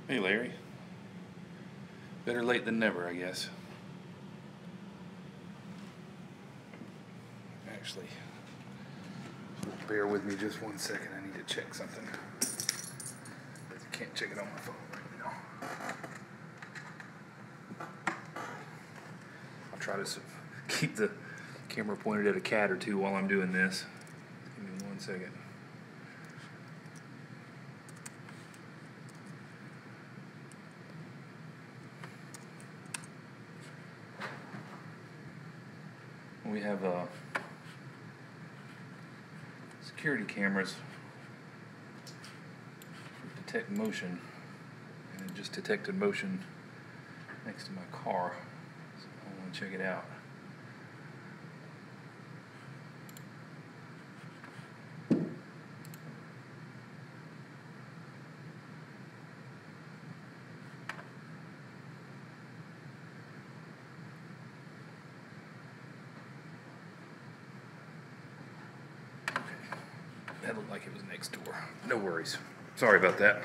Hey Larry. Better late than never, I guess. Actually, bear with me just 1 second. I need to check something. I can't check it on my phone right now. I'll try to keep the camera pointed at a cat or two while I'm doing this. Give me 1 second. We have security cameras for detect motion, and it just detected motion next to my car, so I want to check it out. That looked like it was next door. No worries. Sorry about that.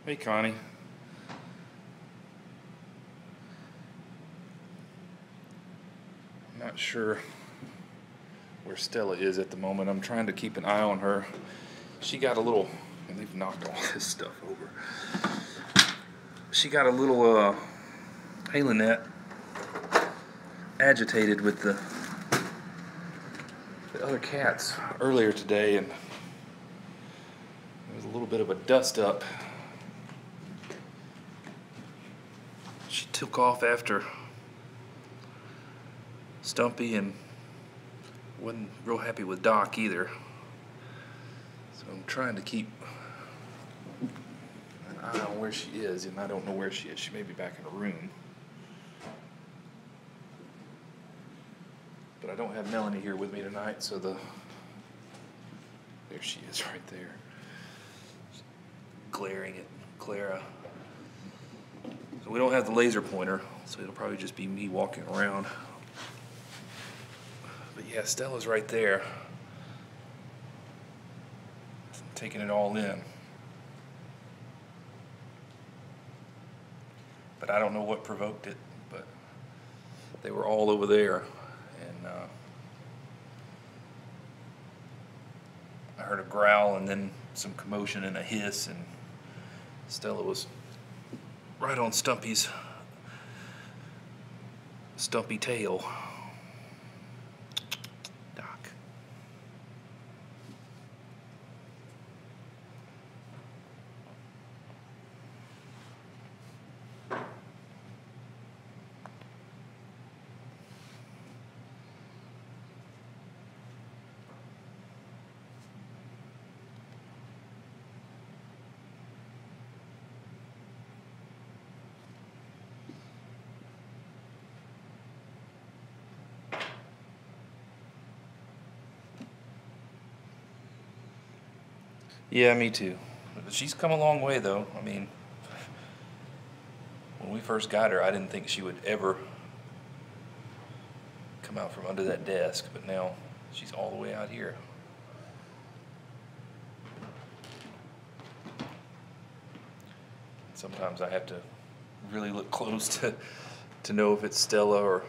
Hey, Connie. I'm not sure where Stella is at the moment. I'm trying to keep an eye on her. She got a little, and they've knocked all this stuff over. She got a little Halinette agitated with the other cats earlier today, and there was a little bit of a dust up. She took off after Stumpy and wasn't real happy with Doc either. So I'm trying to keep an eye on where she is, and I don't know where she is. She may be back in her room. But I don't have Melanie here with me tonight, so there she is right there. Glaring at Clara. So we don't have the laser pointer, so it'll probably just be me walking around. But yeah, Stella's right there. I'm taking it all in. But I don't know what provoked it, but they were all over there. And I heard a growl and then some commotion and a hiss, and Stella was right on Stumpy's stumpy tail. Doc. Yeah, me too. She's come a long way, though. I mean, when we first got her, I didn't think she would ever come out from under that desk, but now she's all the way out here. Sometimes I have to really look close to know if it's Stella or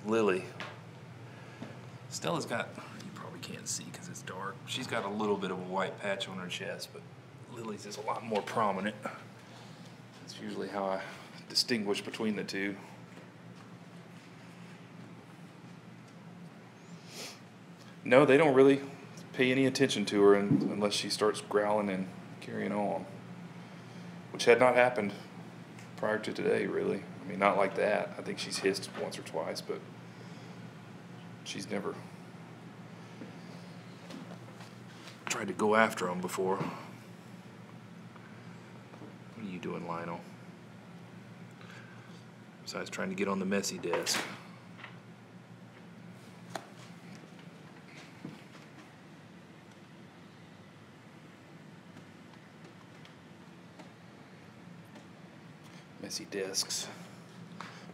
Lily. Stella's got, you probably can't see because it's dark, she's got a little bit of a white patch on her chest, but Lily's is a lot more prominent. That's usually how I distinguish between the two. No, they don't really pay any attention to her unless she starts growling and carrying on, which had not happened prior to today, really. I mean, not like that. I think she's hissed once or twice, but she's never tried to go after them before. What are you doing, Lionel? Besides trying to get on the messy desk. Messy desks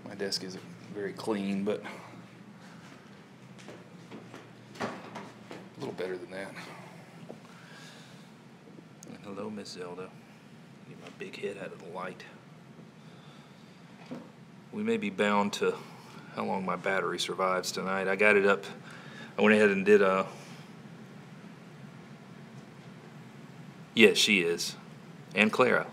My desk isn't very clean, but a little better than that. And hello, Miss Zelda. Get my big head out of the light. We may be bound to how long my battery survives tonight. I got it up. I went ahead and did a... Yes, she is. And Clara.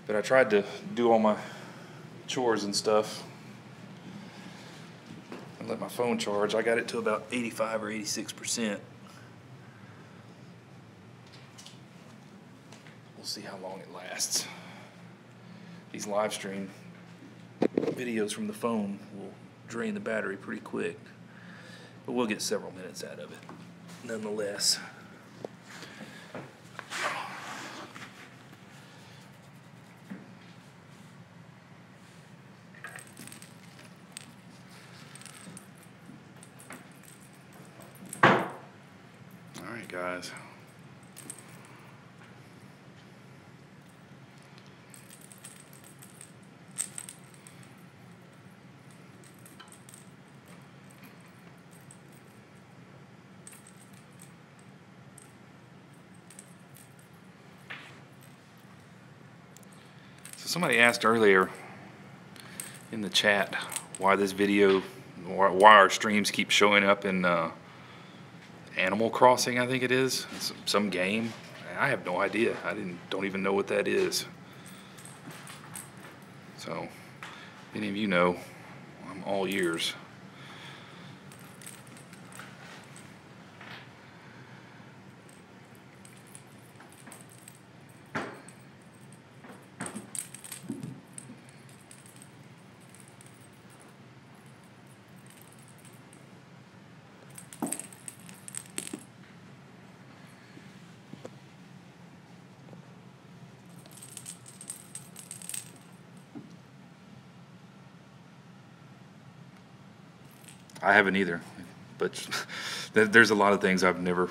But I tried to do all my chores and stuff and let my phone charge. I got it to about 85 or 86%. We'll see how long it lasts. These live stream videos from the phone will drain the battery pretty quick, but we'll get several minutes out of it nonetheless. All right, guys. So somebody asked earlier in the chat why this video, why our streams keep showing up in Animal Crossing, I think it is. It's some game. I have no idea. Don't even know what that is. So, if any of you know, I'm all ears. I haven't either, but there's a lot of things I've never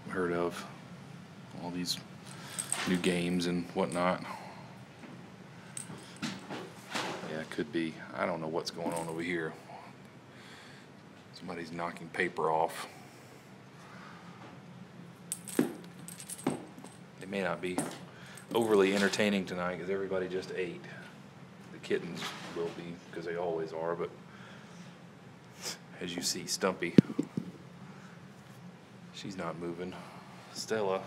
heard of. All these new games and whatnot. Yeah, it could be. I don't know what's going on over here. Somebody's knocking paper off. It may not be overly entertaining tonight because everybody just ate. The kittens will be because they always are, but as you see, Stumpy, she's not moving. Stella,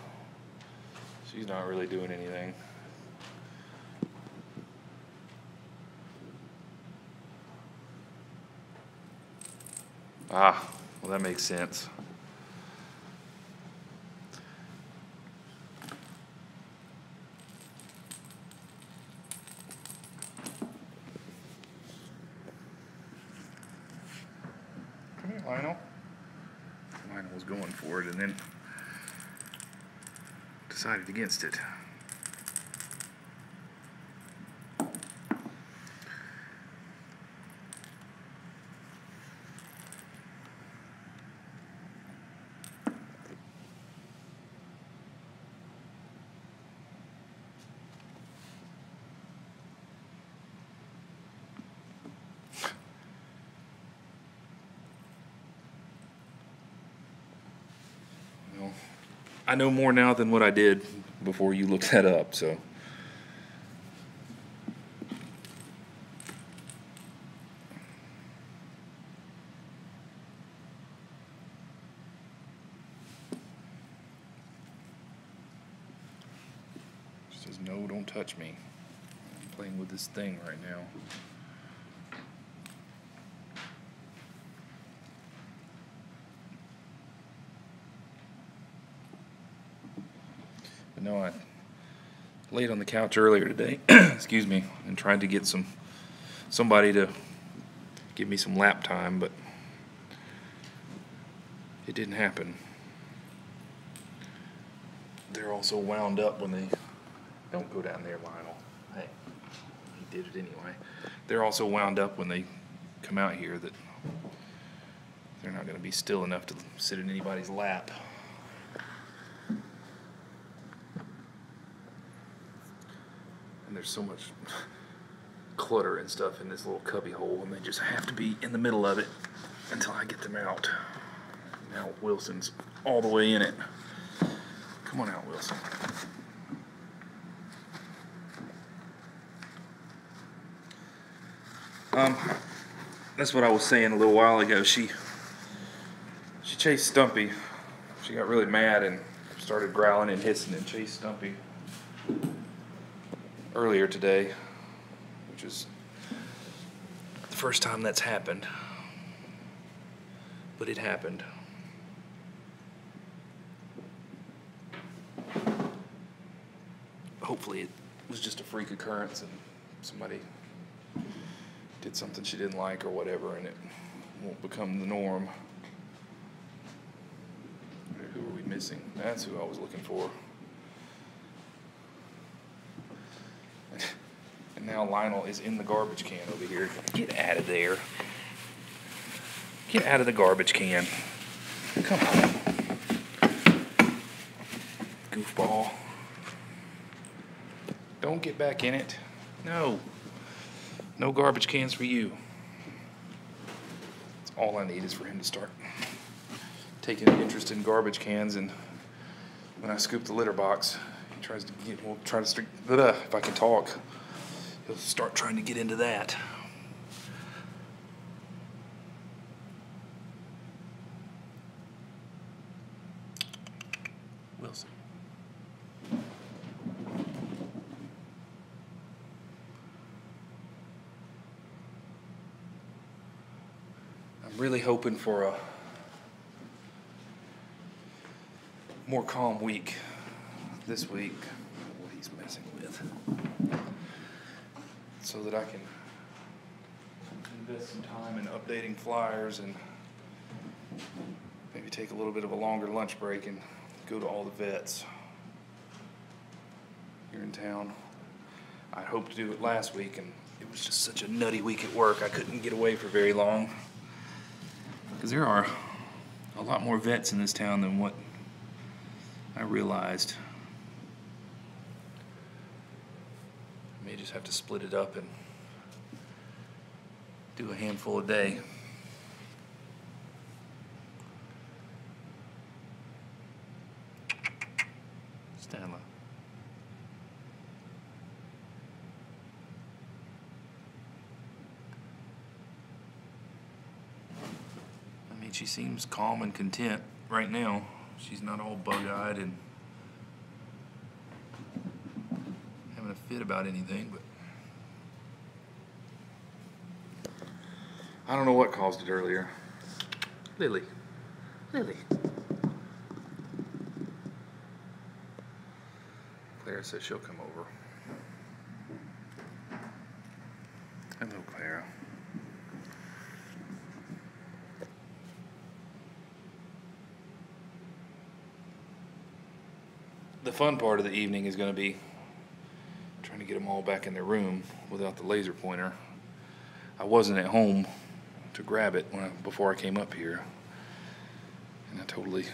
she's not really doing anything. Ah, well, that makes sense. Come here, Lionel. Lionel was going for it and then decided against it. I know more now than what I did before you looked that up, so. She says, no, don't touch me. I'm playing with this thing right now. But no, I laid on the couch earlier today, excuse me, and tried to get somebody to give me some lap time, but it didn't happen. They're also wound up when they don't go down there, Lionel. Hey, he did it anyway. They're also wound up when they come out here that they're not going to be still enough to sit in anybody's lap. And there's so much clutter and stuff in this little cubby hole, and they just have to be in the middle of it until I get them out. Now Wilson's all the way in it. Come on out, Wilson. That's what I was saying a little while ago. She chased Stumpy. She got really mad and started growling and hissing and chased Stumpy earlier today, which is the first time that's happened. But it happened. Hopefully it was just a freak occurrence and somebody did something she didn't like or whatever, and it won't become the norm. Who are we missing? That's who I was looking for. And now Lionel is in the garbage can over here. Get out of there. Get out of the garbage can. Come on. Goofball. Don't get back in it. No. No garbage cans for you. That's all I need is for him to start taking an interest in garbage cans, and when I scoop the litter box, he tries to get, if I can talk, he'll start trying to get into that. Wilson. I'm really hoping for a more calm week this week. What he's messing with, so that I can invest some time in updating flyers and maybe take a little bit of a longer lunch break and go to all the vets here in town. I hoped to do it last week, and it was just such a nutty week at work. I couldn't get away for very long. Because there are a lot more vets in this town than what I realized. I may just have to split it up and do a handful a day. Stanley. I mean, she seems calm and content right now. She's not all bug-eyed and having a fit about anything, but I don't know what caused it earlier. Lily. Lily. Clara says she'll come over. Hello, Clara. The fun part of the evening is going to be trying to get them all back in their room without the laser pointer. I wasn't at home to grab it before I came up here, and I totally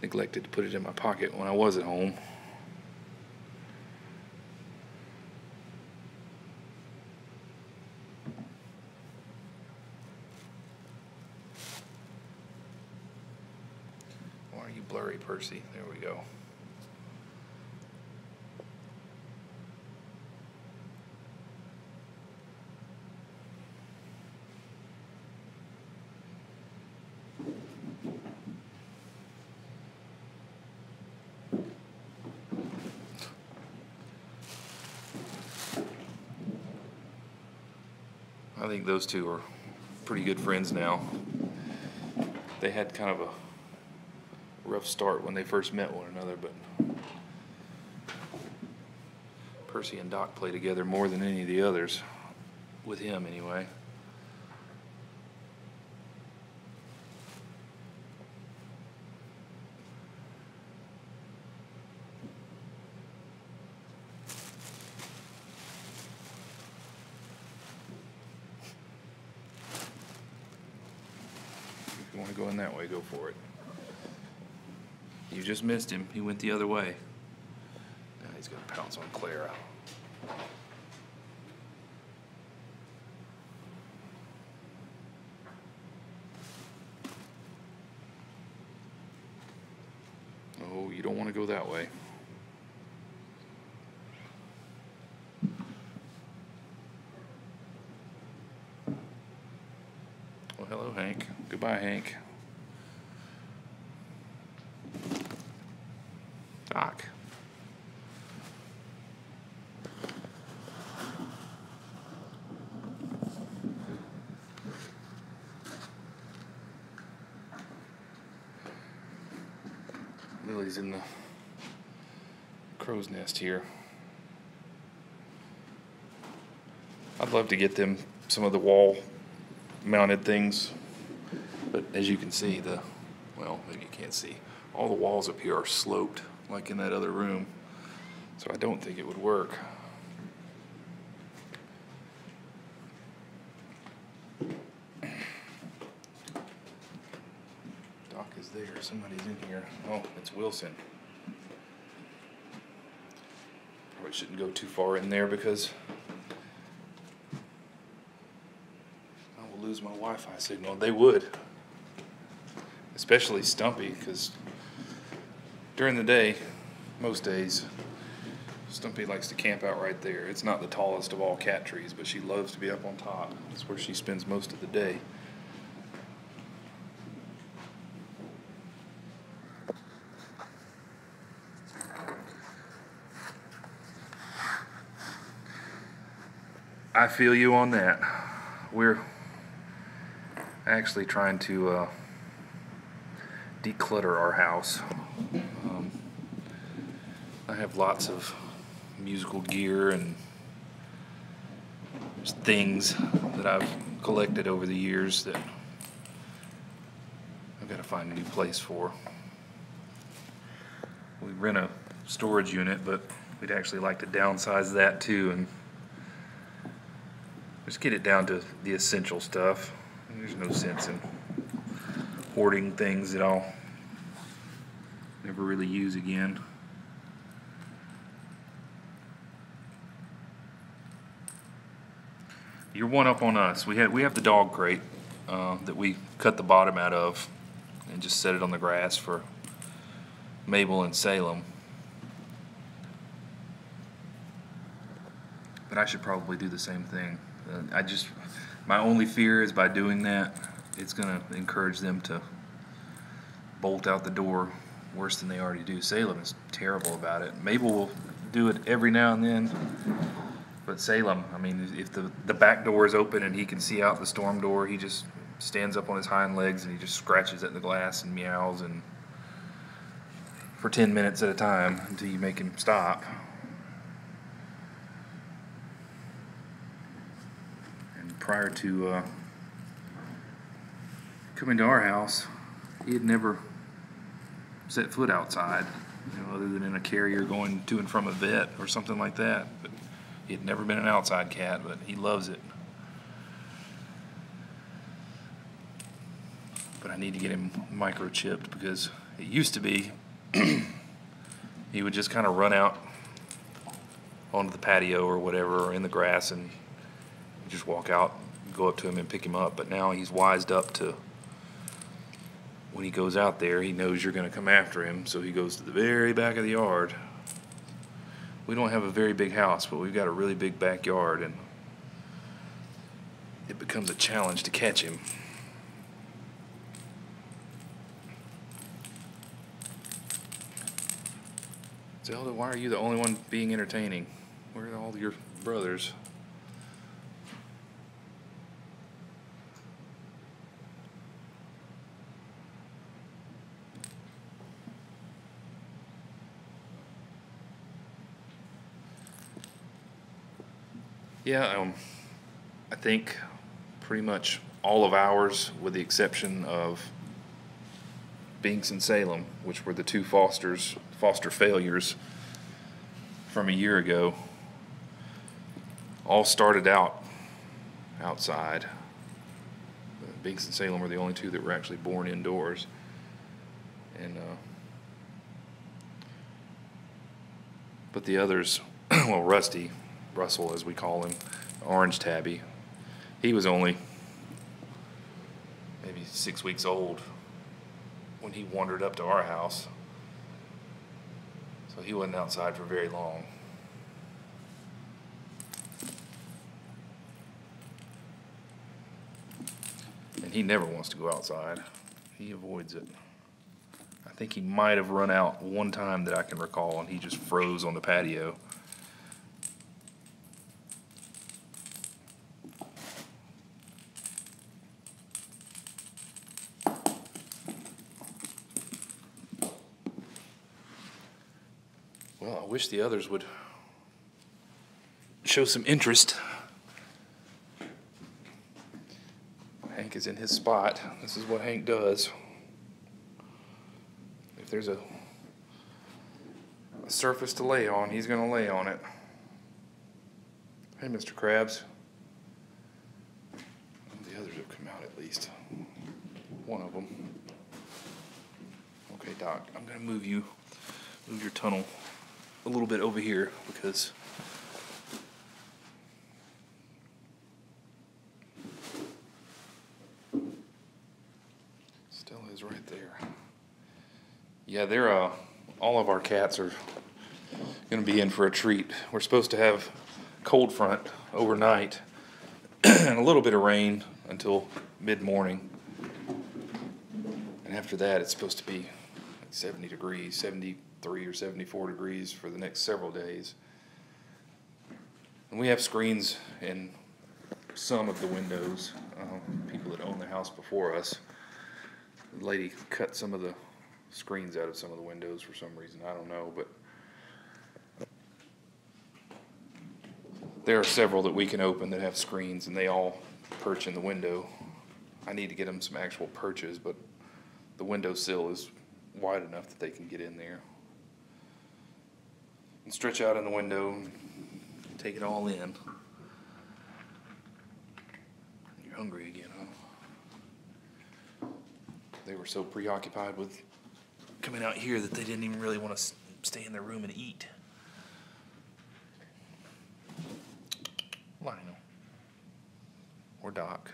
neglected to put it in my pocket when I was at home. Why are you blurry, Percy? There we go. I think those two are pretty good friends now. They had kind of a rough start when they first met one another, but Percy and Doc play together more than any of the others, with him anyway. If you want to go in that way, go for it. You just missed him. He went the other way. Now he's gonna pounce on Clara. Oh, you don't want to go that way. Well, hello, Hank. Goodbye, Hank. Doc. Lily's in the crow's nest here. I'd love to get them some of the wall mounted things, but as you can see, well, maybe you can't see, all the walls up here are sloped like in that other room, so I don't think it would work. Doc is there, somebody's in here. Oh, it's Wilson. Probably shouldn't go too far in there because I will lose my Wi-Fi signal. They would, especially Stumpy, because during the day, most days, Stumpy likes to camp out right there. It's not the tallest of all cat trees, but she loves to be up on top. That's where she spends most of the day. I feel you on that. We're actually trying to declutter our house. I have lots of musical gear and just things that I've collected over the years that I've got to find a new place for. We rent a storage unit, but we'd actually like to downsize that too and just get it down to the essential stuff. There's no sense in hoarding things that I'll never really use again. You're one up on us. We have the dog crate that we cut the bottom out of and just set it on the grass for Mabel and Salem. But I should probably do the same thing. My only fear is by doing that, it's going to encourage them to bolt out the door worse than they already do. Salem is terrible about it. Mabel will do it every now and then, but Salem, I mean, if the back door is open and he can see out the storm door, he just stands up on his hind legs and he just scratches at the glass and meows and for 10 minutes at a time until you make him stop. Prior to coming to our house, he had never set foot outside, other than in a carrier going to and from a vet or something like that. But he had never been an outside cat, but he loves it. But I need to get him microchipped because it used to be he would just kind of run out onto the patio or whatever, or in the grass, and just walk out, go up to him and pick him up. But now he's wised up to when he goes out there, he knows you're going to come after him, so he goes to the very back of the yard. We don't have a very big house, but we've got a really big backyard, and it becomes a challenge to catch him. Zelda, why are you the only one being entertaining? Where are all your brothers? Yeah, I think pretty much all of ours, with the exception of Binks and Salem, which were the two foster failures from a year ago, all started out outside. Binks and Salem were the only two that were actually born indoors. And But the others, well, Rusty, Russell as we call him, orange tabby, he was only maybe 6 weeks old when he wandered up to our house. So he wasn't outside for very long. And he never wants to go outside. He avoids it. I think he might have run out one time that I can recall, and he just froze on the patio. Well, I wish the others would show some interest. Hank is in his spot. This is what Hank does. If there's a surface to lay on, he's going to lay on it. Hey, Mr. Krabs. The others have come out at least. One of them. Okay, Doc, I'm going to move your tunnel a little bit over here because Stella is right there. Yeah, they're all of our cats are going to be in for a treat. We're supposed to have cold front overnight and a little bit of rain until mid-morning. And after that, it's supposed to be like 70 degrees, 73 or 74 degrees for the next several days. And we have screens in some of the windows. People that own the house before us, the lady cut some of the screens out of some of the windows for some reason. I don't know, but there are several that we can open that have screens, and they all perch in the window. I need to get them some actual perches, but the windowsill is wide enough that they can get in there and stretch out in the window and take it all in. You're hungry again, huh? They were so preoccupied with coming out here that they didn't even really want to stay in their room and eat. Lionel. Or Doc.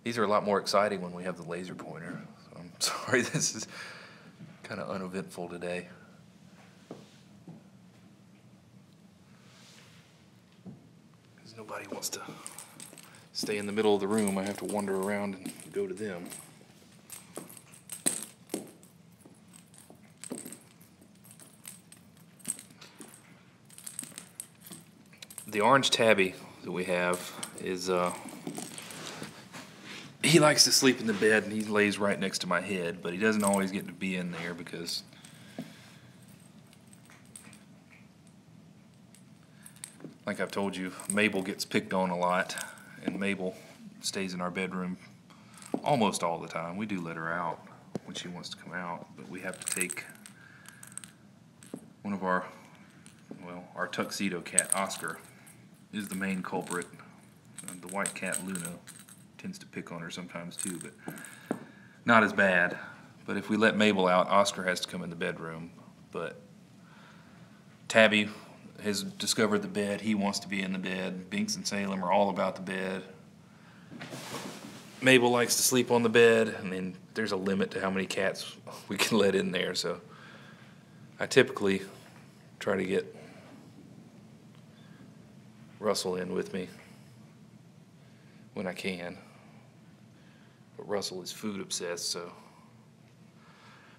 These are a lot more exciting when we have the laser pointer. So I'm sorry this is kind of uneventful today. Because nobody wants to stay in the middle of the room. I have to wander around and go to them. The orange tabby that we have is he likes to sleep in the bed, and he lays right next to my head, but he doesn't always get to be in there because like I've told you, Mabel gets picked on a lot, and Mabel stays in our bedroom almost all the time. We do let her out when she wants to come out, but we have to take one of our tuxedo cat, Oscar, is the main culprit. The white cat, Luna, tends to pick on her sometimes too, but not as bad. But if we let Mabel out, Oscar has to come in the bedroom. But Tabby has discovered the bed. He wants to be in the bed. Binks and Salem are all about the bed. Mabel likes to sleep on the bed, and then there's a limit to how many cats we can let in there. So I typically try to get Russell in with me when I can. But Russell is food obsessed, so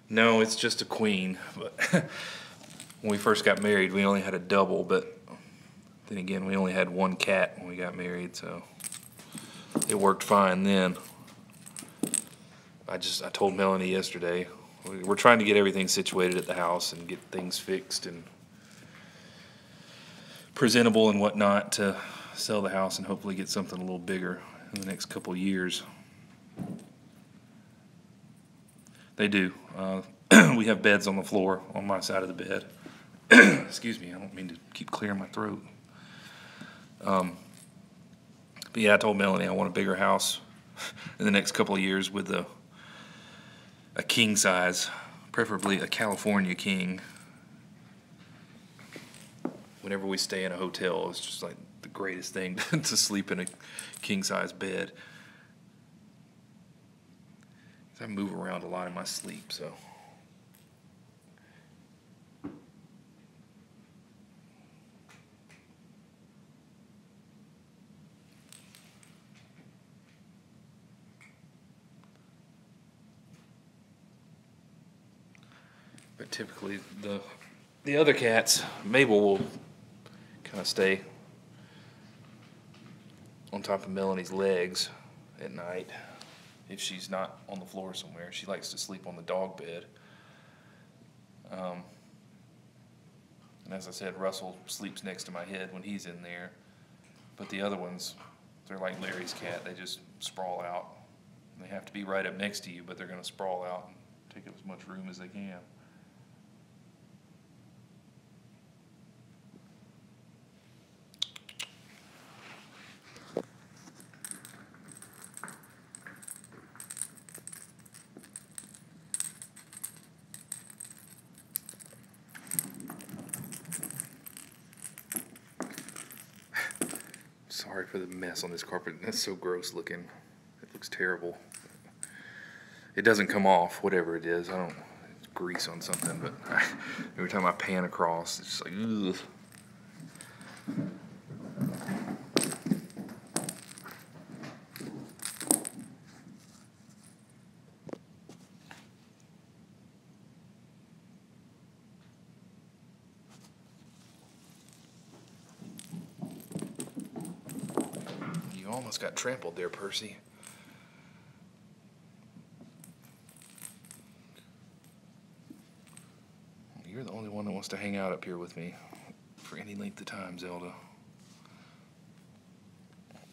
no, it's just a queen. But when we first got married, we only had a double, but then again, we only had one cat when we got married, so it worked fine then. I told Melanie yesterday, we're trying to get everything situated at the house and get things fixed and presentable and whatnot to sell the house and hopefully get something a little bigger in the next couple of years. They do. We have beds on the floor on my side of the bed. Excuse me, I don't mean to keep clearing my throat. But But yeah, I told Melanie I want a bigger house in the next couple of years with a king size, preferably a California king. Whenever we stay in a hotel, it's just like the greatest thing to sleep in a king size bed. I move around a lot in my sleep, so. But typically the other cats, Mabel will kind of stay on top of Melanie's legs at night if she's not on the floor somewhere. She likes to sleep on the dog bed. And as I said, Russell sleeps next to my head when he's in there. But the other ones, they're like Larry's cat. They just sprawl out. They have to be right up next to you, but they're going to sprawl out and take up as much room as they can. Sorry for the mess on this carpet. That's so gross looking. It looks terrible. It doesn't come off, whatever it is. I don't, it's grease on something, but every time I pan across, it's just like, ugh. You almost got trampled there, Percy. You're the only one that wants to hang out up here with me for any length of time, Zelda.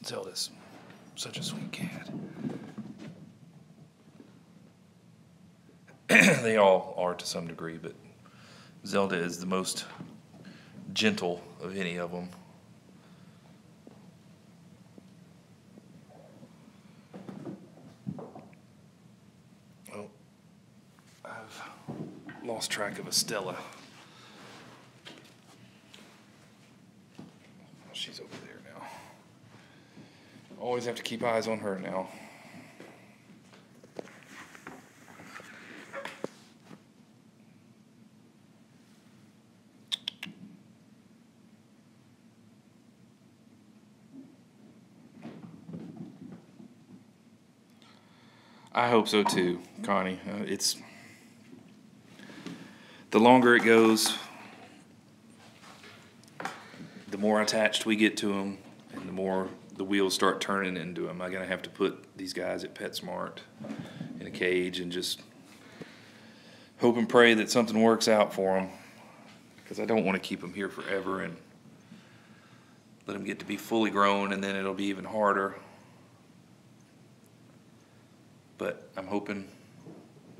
Zelda's such a sweet cat. They all are to some degree, but Zelda is the most gentle of any of them. Well, I've lost track of Estella. She's over there now. Always have to keep eyes on her now. I hope so too, Connie. It's the longer it goes, the more attached we get to them, and the more the wheels start turning into them. I'm gonna have to put these guys at PetSmart in a cage and just hope and pray that something works out for them, because I don't want to keep them here forever and let them get to be fully grown, and then it'll be even harder. But I'm hoping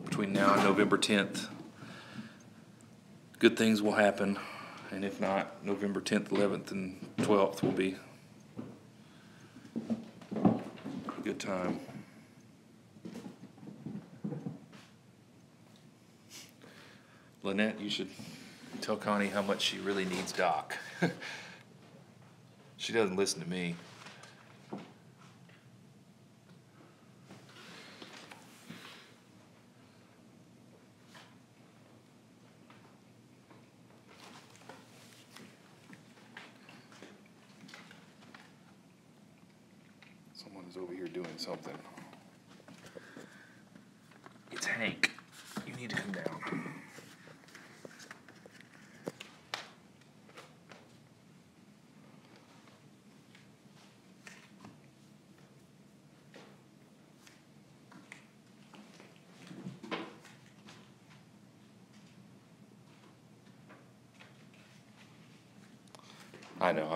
between now and November 10th, good things will happen. And if not, November 10th, 11th, and 12th will be a good time. Lynette, you should tell Connie how much she really needs Doc. She doesn't listen to me. Someone's over here doing something. It's Hank. You need to come down. I know,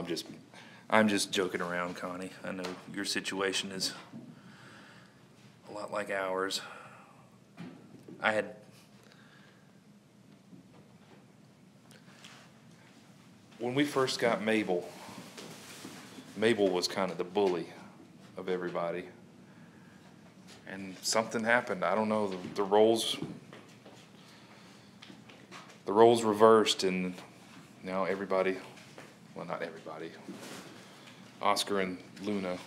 I'm just joking around, Connie. I know your situation is a lot like ours. When we first got Mabel was kind of the bully of everybody. And something happened. I don't know. The roles reversed, and now everybody, well, not everybody, Oscar and Luna,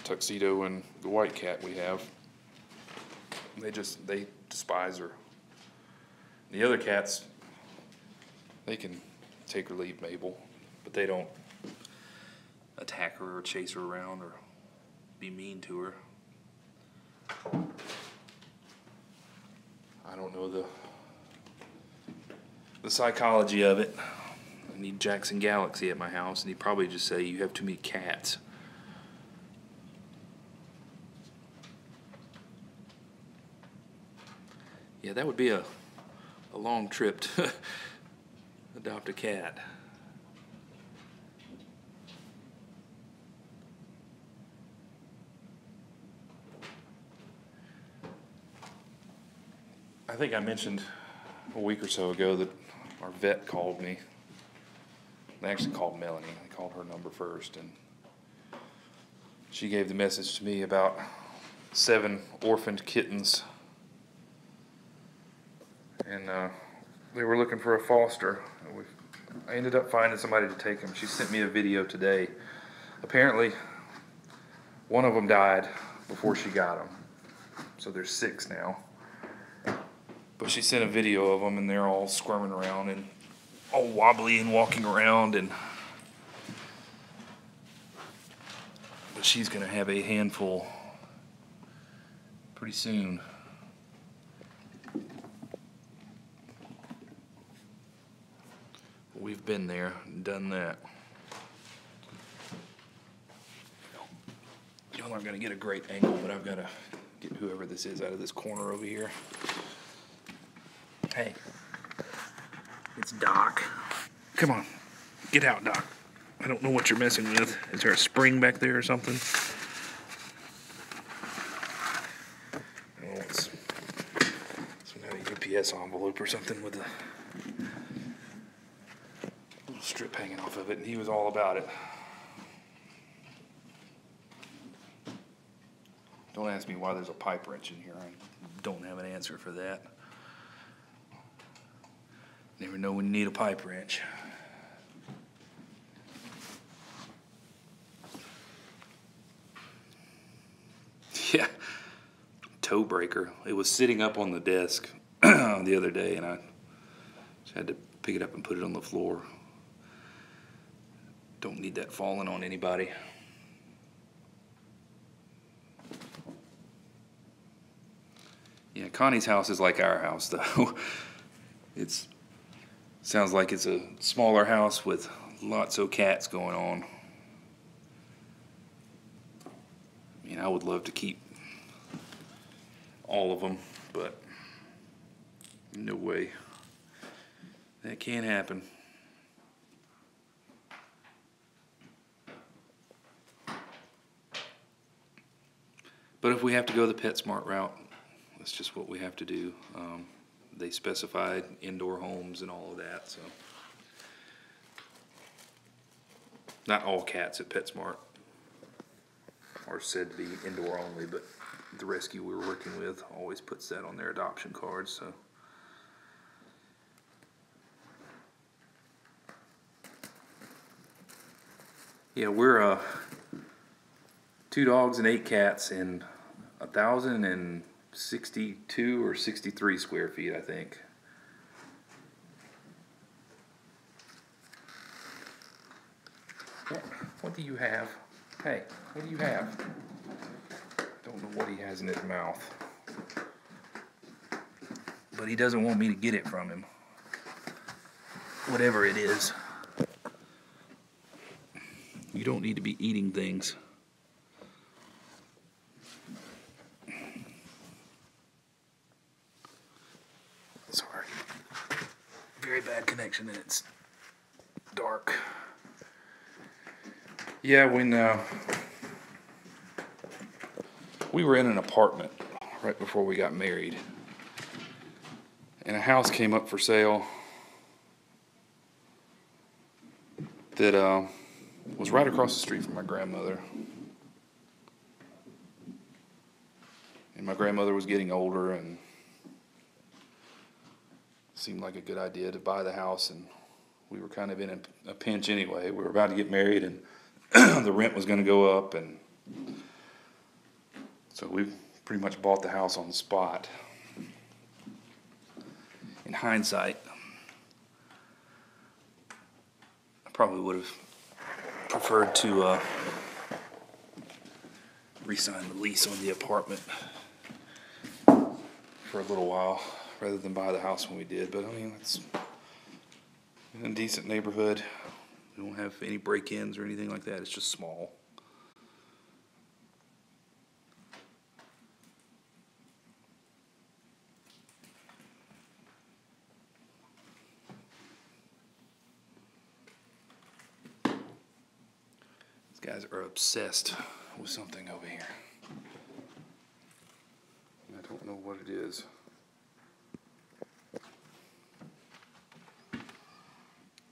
Tuxedo and the white cat we have, they despise her. The other cats, they can take or leave Mabel, but they don't attack her or chase her around or be mean to her. I don't know the psychology of it. I need Jackson Galaxy at my house, and he'd probably just say, you have too many cats. Yeah, that would be a long trip to adopt a cat. I think I mentioned a week or so ago that our vet called me. They actually called Melanie. They called her number first, and she gave the message to me about 7 orphaned kittens. And they were looking for a foster. I ended up finding somebody to take them. She sent me a video today. Apparently, one of them died before she got them. So there's 6 now. But she sent a video of them, and they're all squirming around and all wobbly and walking around. But she's going to have a handful pretty soon. We've been there and done that. Y'all aren't going to get a great angle, but I've got to get whoever this is out of this corner over here. Hey, it's Doc. Come on, get out, Doc. I don't know what you're messing with. Is there a spring back there or something? Oh, it's some kind of UPS envelope or something with a little strip hanging off of it, and he was all about it. Don't ask me why there's a pipe wrench in here. I don't have an answer for that. Never know when you need a pipe wrench. Yeah, toe breaker. It was sitting up on the desk the other day, and I just had to pick it up and put it on the floor. Don't need that falling on anybody. Yeah, Connie's house is like our house, though. Sounds like it's a smaller house with lots of cats going on. I mean, I would love to keep all of them, but no way. That can't happen. But if we have to go the PetSmart route, that's just what we have to do. They specified indoor homes and all of that, so. Not all cats at PetSmart are said to be indoor only, but the rescue we were working with always puts that on their adoption cards, so. Yeah, we're 2 dogs and 8 cats in 1,062 or 63 square feet, I think. What do you have? Hey, what do you have? Don't know what he has in his mouth. But he doesn't want me to get it from him. Whatever it is. You don't need to be eating things. Sorry. Very bad connection and it's dark. Yeah, when we were in an apartment right before we got married, and a house came up for sale that was right across the street from my grandmother. my grandmother was getting older, and it seemed like a good idea to buy the house, and we were kind of in a pinch anyway. We were about to get married, and the rent was going to go up, and so we pretty much bought the house on the spot. In hindsight, I probably would have preferred to re-sign the lease on the apartment for a little while rather than buy the house when we did. But I mean, it's in a decent neighborhood. We don't have any break-ins or anything like that. It's just small. These guys are obsessed with something over here. I don't know what it is.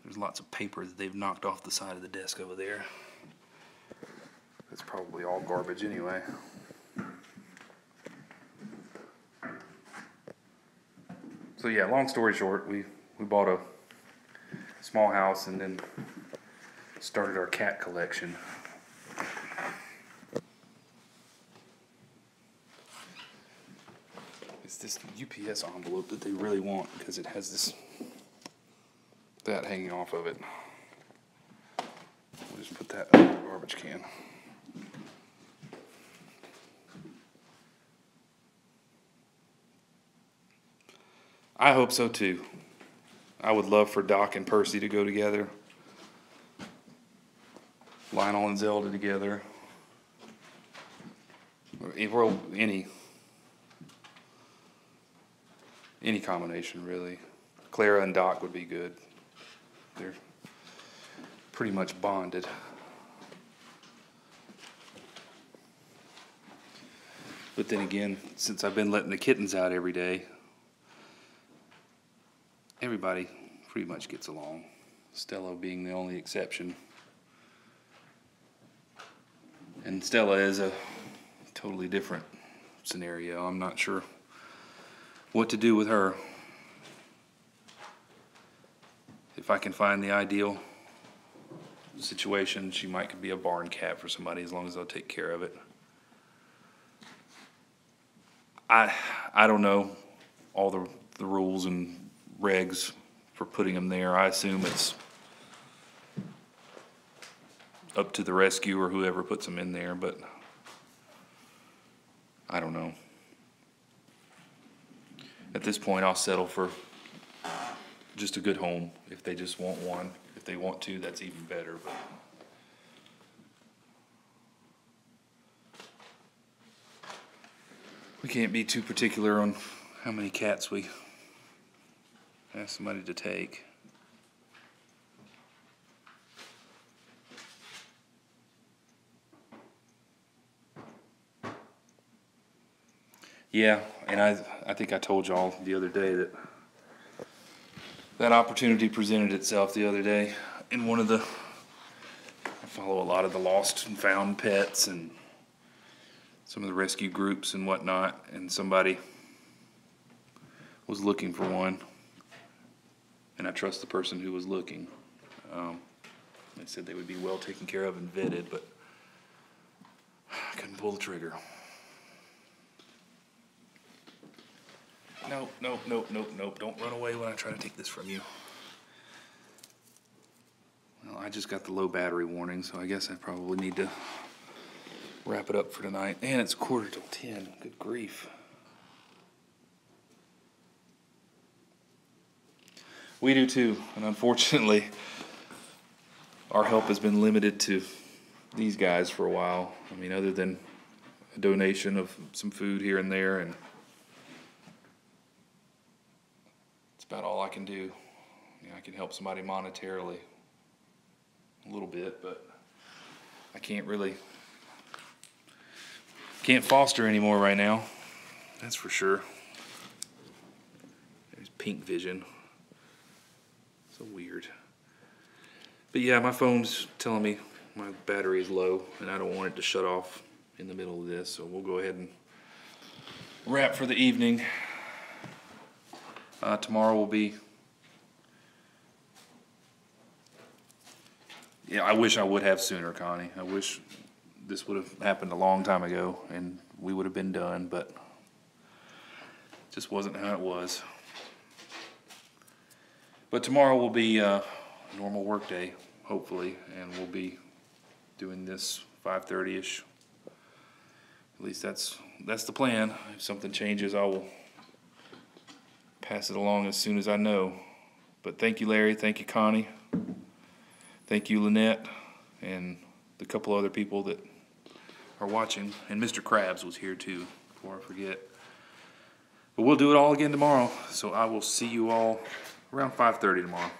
There's lots of paper that they've knocked off the side of the desk over there. That's probably all garbage anyway. So yeah, long story short, we bought a small house and then started our cat collection. It's this UPS envelope that they really want because it has that hanging off of it. We'll just put that in the garbage can. I hope so too. I would love for Doc and Percy to go together. Lionel and Zelda together. Or any combination really. Clara and Doc would be good. They're pretty much bonded. But then again, since I've been letting the kittens out every day, everybody pretty much gets along. Stella being the only exception. And Stella is a totally different scenario. I'm not sure what to do with her. If I can find the ideal situation, she might be a barn cat for somebody as long as they'll take care of it. I don't know all the rules and regs for putting them there. I assume it's up to the rescue or whoever puts them in there, but I don't know. At this point, I'll settle for just a good home. If they just want one, if they want two, that's even better. But we can't be too particular on how many cats we ask somebody to take. Yeah, and I think I told y'all the other day that opportunity presented itself the other day in one of the, I follow a lot of the lost and found pets and some of the rescue groups and whatnot, and somebody was looking for one, and I trust the person who was looking. They said they would be well taken care of and vetted, but I couldn't pull the trigger. Nope, nope, nope, nope, nope. Don't run away when I try to take this from you. Well, I just got the low battery warning, so I guess I probably need to wrap it up for tonight. And it's 9:45. Good grief. We do too, and unfortunately, our help has been limited to these guys for a while. I mean, other than a donation of some food here and there, and about all I can do. You know, I can help somebody monetarily a little bit, but I can't foster anymore right now. That's for sure. There's pink vision. So weird. But yeah, my phone's telling me my battery is low and I don't want it to shut off in the middle of this, so we'll go ahead and wrap for the evening. Tomorrow will be... Yeah, I wish I would have sooner, Connie. I wish this would have happened a long time ago and we would have been done, but it just wasn't how it was. But tomorrow will be a normal work day, hopefully, and we'll be doing this 5:30ish. At least that's the plan. If something changes, I will pass it along as soon as I know. But thank you, Larry. Thank you, Connie. Thank you, Lynette, and the couple other people that are watching. And Mr. Krabs was here too, before I forget. But we'll do it all again tomorrow. So I will see you all around 5:30 tomorrow.